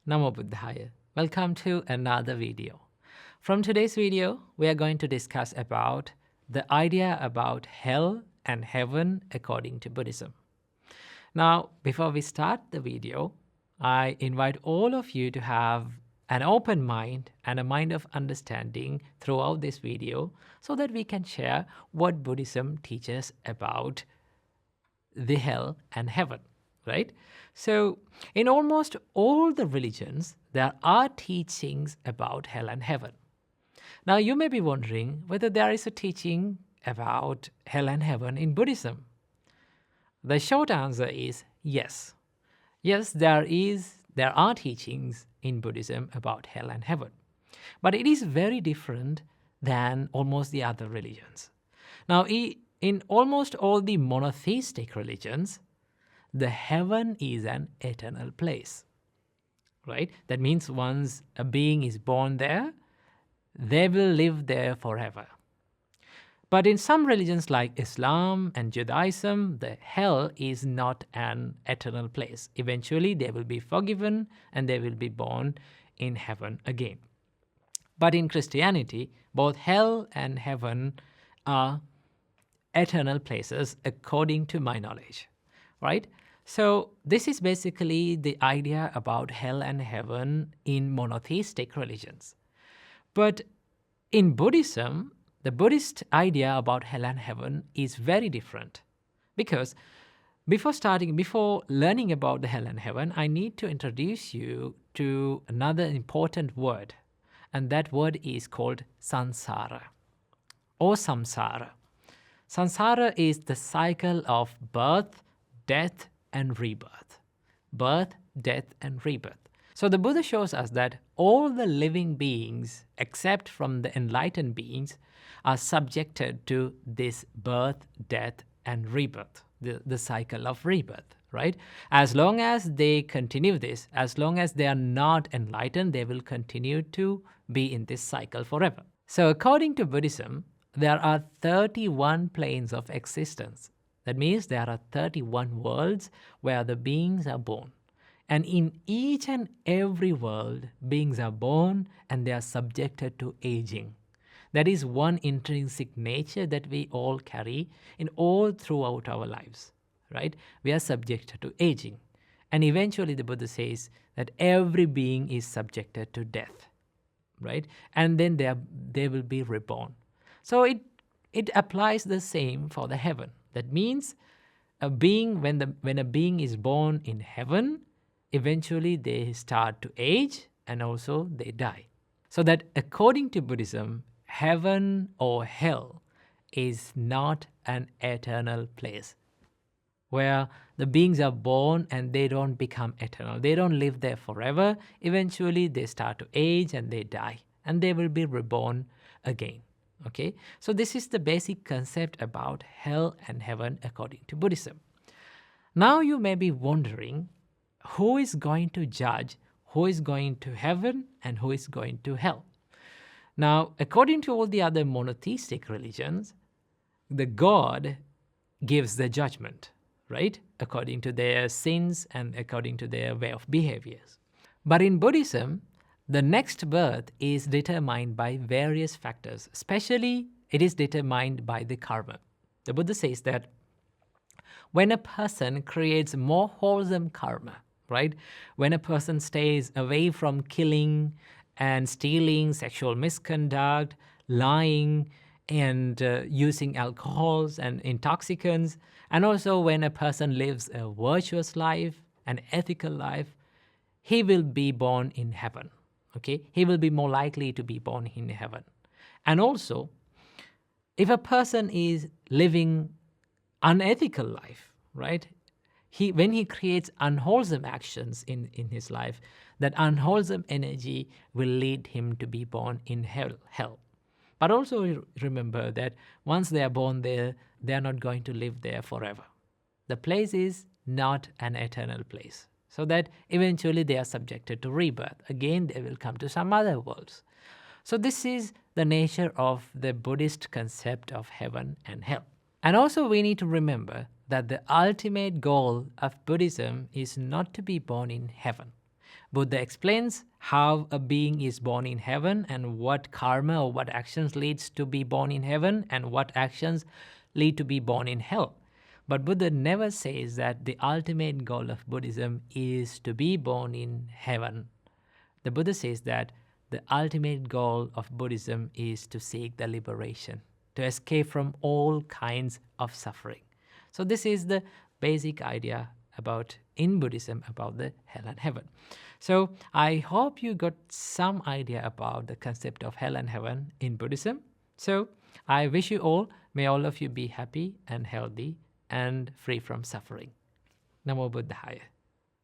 Namo Buddhaya. Welcome to another video. From today's video, we are going to discuss about the idea about hell and heaven according to Buddhism. Now, before we start the video, I invite all of you to have an open mind and a mind of understanding throughout this video so that we can share what Buddhism teaches about the hell and heaven, right? So in almost all the religions, there are teachings about hell and heaven. Now you may be wondering whether there is a teaching about hell and heaven in Buddhism. The short answer is yes. Yes, there are teachings in Buddhism about hell and heaven. But it is very different than almost the other religions. Now, in almost all the monotheistic religions, the heaven is an eternal place, right? That means once a being is born there, they will live there forever. But in some religions like Islam and Judaism, the hell is not an eternal place. Eventually, they will be forgiven and they will be born in heaven again. But in Christianity, both hell and heaven are eternal places according to my knowledge, right? So this is basically the idea about hell and heaven in monotheistic religions. But in Buddhism, the Buddhist idea about hell and heaven is very different, because before learning about the hell and heaven, I need to introduce you to another important word, and that word is called Samsara or Samsara. Samsara is the cycle of birth, death, and rebirth. Birth, death, and rebirth. So the Buddha shows us that all the living beings, except from the enlightened beings, are subjected to this birth, death, and rebirth, the cycle of rebirth, right? As long as they continue this, as long as they are not enlightened, they will continue to be in this cycle forever. So according to Buddhism, there are 31 planes of existence. That means there are 31 worlds where the beings are born. And in each and every world, beings are born and they are subjected to aging. That is one intrinsic nature that we all carry in all throughout our lives, right? We are subjected to aging. And eventually the Buddha says that every being is subjected to death, right? And then they will be reborn. So it applies the same for the heaven. That means a being, when a being is born in heaven, eventually they start to age and also they die. So that according to Buddhism, heaven or hell is not an eternal place where the beings are born and they don't become eternal. They don't live there forever. Eventually they start to age and they die and they will be reborn again. Okay, so this is the basic concept about hell and heaven according to Buddhism. Now you may be wondering, who is going to judge, who is going to heaven and who is going to hell? Now, according to all the other monotheistic religions, the God gives the judgment, right? According to their sins and according to their way of behaviors. But in Buddhism, the next birth is determined by various factors. Especially, it is determined by the karma. The Buddha says that when a person creates more wholesome karma, right? When a person stays away from killing and stealing, sexual misconduct, lying, and using alcohols and intoxicants, and also when a person lives a virtuous life, an ethical life, he will be born in heaven. Okay, he will be more likely to be born in heaven. And also, if a person is living unethical life, right? When he creates unwholesome actions in his life, that unwholesome energy will lead him to be born in hell. But also remember that once they are born there, they are not going to live there forever. The place is not an eternal place. So that eventually they are subjected to rebirth. Again, they will come to some other worlds. So this is the nature of the Buddhist concept of heaven and hell. And also we need to remember that the ultimate goal of Buddhism is not to be born in heaven. Buddha explains how a being is born in heaven and what karma or what actions leads to be born in heaven and what actions lead to be born in hell. But Buddha never says that the ultimate goal of Buddhism is to be born in heaven. The Buddha says that the ultimate goal of Buddhism is to seek the liberation, to escape from all kinds of suffering. So this is the basic idea in Buddhism about the hell and heaven. So I hope you got some idea about the concept of hell and heaven in Buddhism. So I wish you all, may all of you be happy and healthy and free from suffering. Namo Buddhaya.